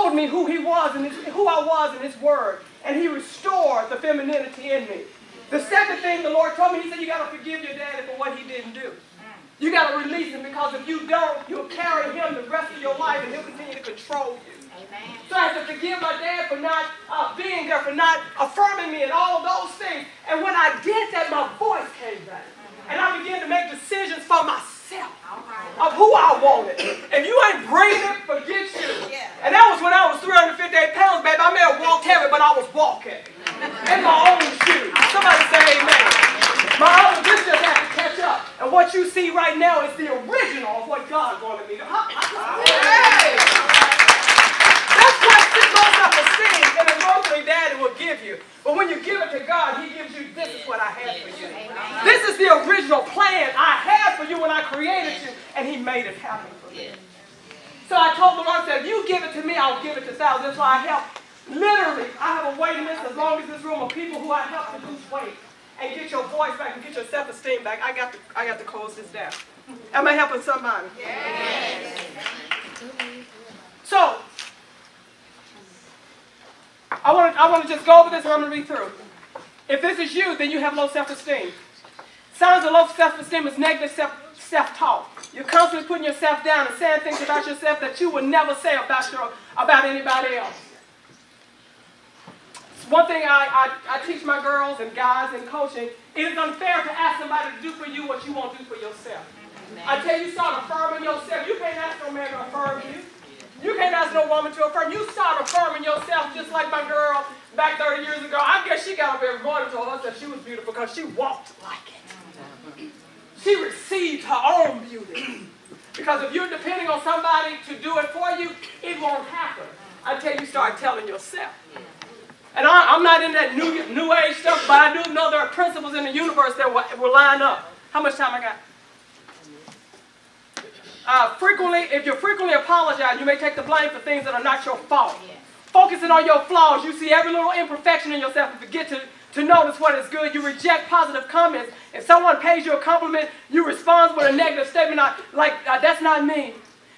showed me who he was and who I was in his word. And he restored the femininity in me. The second thing the Lord told me, he said, you got to forgive your daddy for what he didn't do. You got to release him, because if you don't, you'll carry him the rest of your life and he'll continue to control you. Amen. So I had to forgive my dad for not being there, for not affirming me and all of those things. And when I did that, my voice came back. And I began to make decisions for myself of who I wanted. If you ain't breathing, forget you. And that was when I was 358 pounds, baby. I may have walked heavy, but I was walking in my own shoes. Somebody say amen. This just had to catch up. And what you see right now is the original of what God wanted me to do. Hey! That's what low self-esteem and emotionally daddy will give you. But when you give it to God, he gives you, this is what I had for you. This is the original plan I had for you when I created you, and he made it happen for me. So I told the Lord, I said, if you give it to me, I'll give it to thousands. That's why I help. Literally, I have a waiting list as long as this room of people who I help to lose weight and get your voice back and get your self-esteem back. I got to close this down. Am I helping somebody? Yes. So, I want to just go over this and I'm going to read through. If this is you, then you have low self-esteem. Signs of low self-esteem is negative self-talk. You're constantly putting yourself down and saying things about yourself that you would never say about anybody else. One thing I teach my girls and guys in coaching, it is unfair to ask somebody to do for you what you won't do for yourself. I tell you, start affirming yourself. You can't ask no man to affirm you. You can't ask no woman to affirm. You start affirming yourself just like my girl back 30 years ago. I guess she got up every morning and told herself she was beautiful because she walked like it. She received her own beauty. Because if you're depending on somebody to do it for you, it won't happen until you start telling yourself. And I'm not in that new age stuff, but I do know there are principles in the universe that will line up. How much time I got? If you frequently apologize, you may take the blame for things that are not your fault. Focusing on your flaws, you see every little imperfection in yourself and forget to notice what is good. You reject positive comments. If someone pays you a compliment, you respond with a negative statement like, that's not me.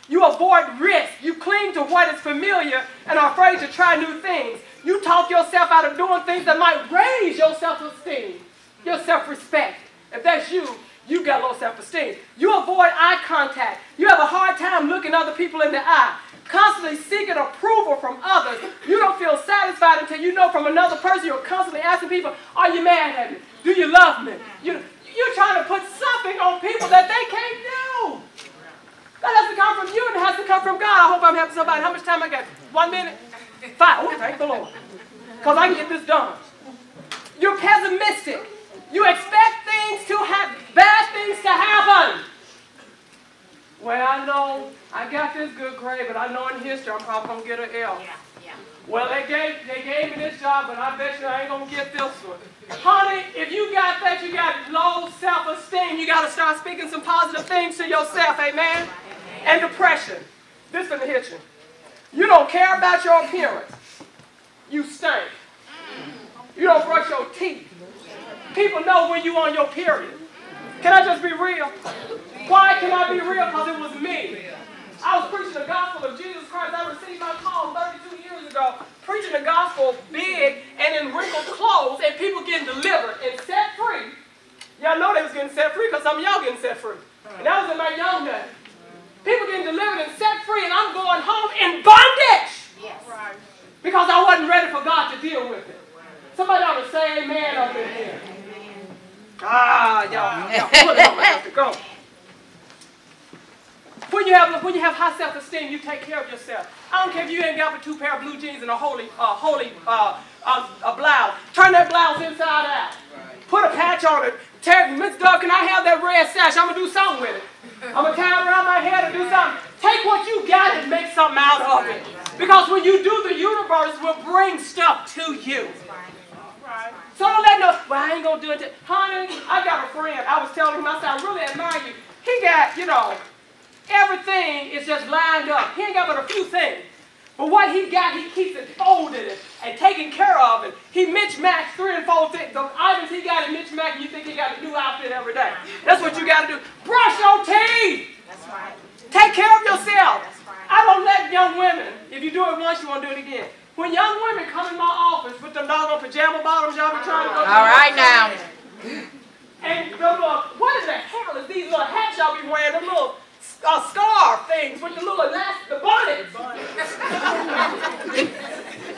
You avoid risk. You cling to what is familiar and are afraid to try new things. You talk yourself out of doing things that might raise your self-esteem, your self-respect. If that's you, you got low self-esteem. You avoid eye contact. You have a hard time looking other people in the eye. Constantly seeking approval from others. You don't feel satisfied until you know from another person. You're constantly asking people, are you mad at me? Do you love me? You're trying to put something on people that they can't do. That has to come from you and it has to come from God. I hope I'm helping somebody. How much time I got? 1 minute? 5. Oh, thank the Lord. Because I can get this done. You're pessimistic. You expect bad things to happen. Well, I know I got this good grade, but I know in history I'm probably going to get an L. Well, they gave me this job, but I bet you I ain't going to get this one. Honey, if you got that, you got low self-esteem. You got to start speaking some positive things to yourself, amen? And depression. This is going to hit you. You don't care about your appearance. You stink. You don't brush your teeth. People know when you're on your period. Can I just be real? Why can I be real? Because it was me. I was preaching the gospel of Jesus Christ. I received my call 32 years ago, preaching the gospel big and in wrinkled clothes, and people getting delivered and set free. Y'all know they was getting set free because some of y'all getting set free. And that was in my young days. People getting delivered and set free, and I'm going home in bondage. Yes. Because I wasn't ready for God to deal with it. Somebody ought to say amen up in here. Y'all put it on. I have to go. When you have high self-esteem, you take care of yourself. I don't care if you ain't got but 2 pair of blue jeans and a holy blouse. Turn that blouse inside out. Put a patch on it. Miss Dove, can I have that red sash? I'm going to do something with it. I'm going to tie it around my head and do something. Take what you got and make something out of it. Because when you do, the universe will bring stuff to you. So don't let no, well, I ain't going to do it. Honey, I got a friend. I was telling him, I said, I really admire you. He got, everything is just lined up. He ain't got but a few things. But what he got, he keeps it folded and taken care of. And he mismatched 3 and 4 things. The items he got in mismatched, and you think he got a new outfit every day. That's what you got to do. Brush your teeth. That's right. Take care of yourself. That's right. I don't let young women, if you do it once, you won't do it again. When young women come in my office with them doggone pajama bottoms, y'all be trying to go to all right now. and the little, what is the hell is these little hats y'all be wearing, them little scarf things with the little elastic, the bonnet.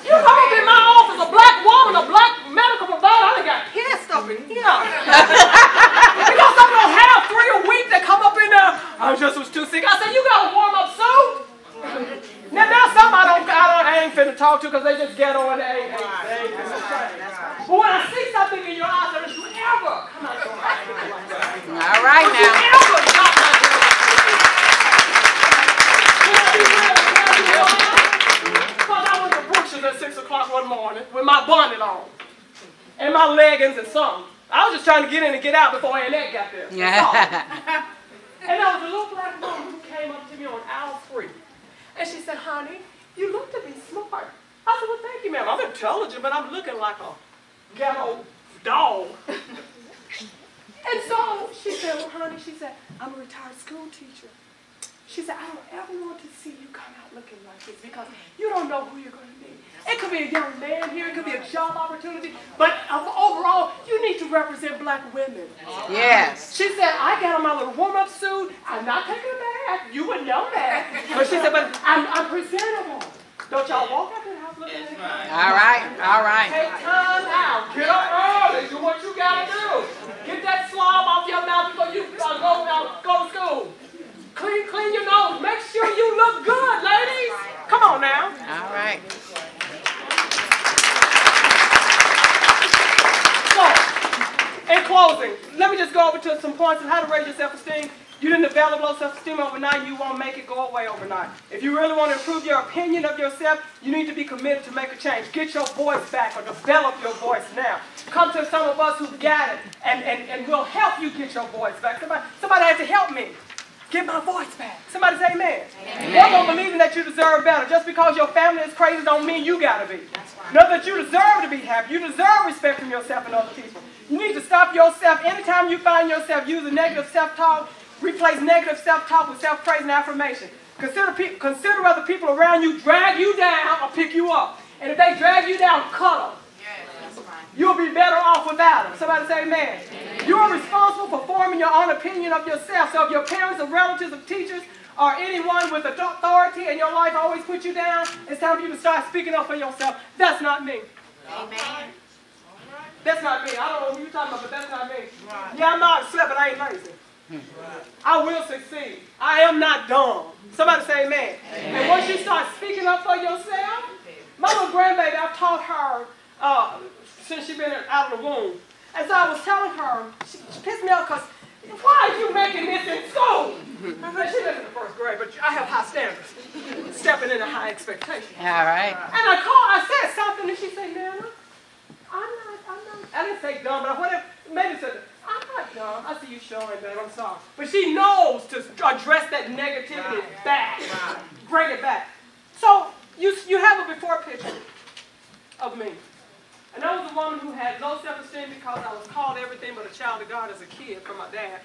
You come up in my office, a black woman, a black medical provider, I done got pissed up in here. Because I'm gonna have 3 a week that come up in there. I just was too sick. I said, you got a warm-up suit? Now there's some I ain't finna talk to because they just get on there. But when I see something in your eyes, don't you ever come out your mouth. All right now. Don't you ever drop my because I went to Burks at 6 o'clock one morning with my bonnet on and my leggings and something. I was just trying to get in and get out before Annette got there. Yeah. And there was a little black woman who came up to me on aisle 3. And she said, honey, you look to be smart. I said, well, thank you, ma'am. I'm intelligent, but I'm looking like a ghetto dog. And so she said, well, honey, she said, I'm a retired school teacher. She said, I don't ever want to see you come out looking like this because you don't know who you're going to be. It could be a young man here, it could be a job opportunity, but overall, you need to represent black women. Yes. She said, I got on my little warm-up suit. I'm not taking a bath. You wouldn't know that. But she said, but I'm presentable. Don't y'all walk out the house looking at me? All right, all right. Take time out. Get up early. Do what you got to do. Get that slob off your mouth before you go to school. Clean your nose. Make sure you look good, ladies. Come on now. All right. So, in closing, let me just go over to some points on how to raise your self-esteem. You didn't develop low self-esteem overnight, you won't make it go away overnight. If you really want to improve your opinion of yourself, you need to be committed to make a change. Get your voice back or develop your voice now. Come to some of us who got it and we'll help you get your voice back. Somebody had to help me get my voice back. Somebody say amen. Amen. One more believing that you deserve better. Just because your family is crazy don't mean you got to be. Know that you deserve to be happy. You deserve respect from yourself and other people. You need to stop yourself. Anytime you find yourself using negative self-talk, replace negative self-talk with self-praise and affirmation. Consider other people around you drag you down or pick you up. And if they drag you down, cut them. You'll be better off without them. Somebody say amen. You are responsible for forming your own opinion of yourself. So if your parents or relatives or teachers or anyone with authority in your life always put you down, it's time for you to start speaking up for yourself. That's not me. Amen. That's not me. I don't know who you're talking about, but that's not me. Yeah, I'm not slept, but I ain't lazy. I will succeed. I am not dumb. Somebody say amen. Amen. And once you start speaking up for yourself, my little grandbaby, I've taught her since she's been out of the womb. And so I was telling her, she pissed me off because, why are you making this in school? I said, she lives in the 1st grade, but I have high standards. Stepping into high expectations. All right. And I said something, and she said, Nana, I'm not, I didn't say dumb, but whatever, maybe said, I'm not dumb. I see you showing, babe, I'm sorry. But she knows to address that negativity back. Bring it back. So, you have a before picture of me. And that was a woman who had low self-esteem because I was called everything but a child of God as a kid from my dad.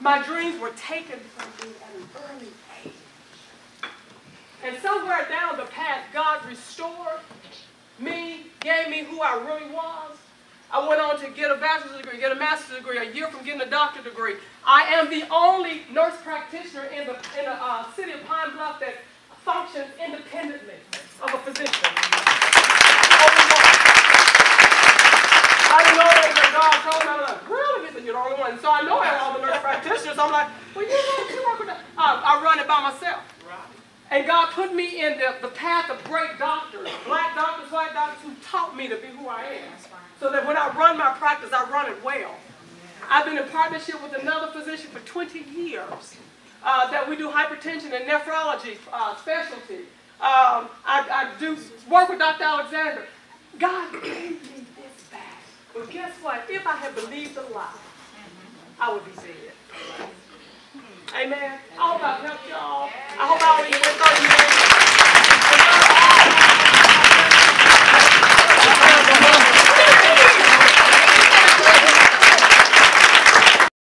My dreams were taken from me at an early age. And somewhere down the path, God restored me, gave me who I really was. I went on to get a bachelor's degree, get a master's degree, a year from getting a doctorate degree. I am the only nurse practitioner in the city of Pine Bluff that functions independently of a physician. I didn't know that when God told me. I was like, really? He said, you're the only one. So I know I have all the nurse practitioners. I'm like, well, you work with that. I run it by myself. And God put me in the path of great doctors, black doctors, white doctors, who taught me to be who I am. So that when I run my practice, I run it well. I've been in partnership with another physician for 20 years that we do hypertension and nephrology specialty. I do work with Dr. Alexander. God gave me this back. But guess what? If I had believed a lie, I would be dead. Amen. I hope I've helped y'all. I hope I always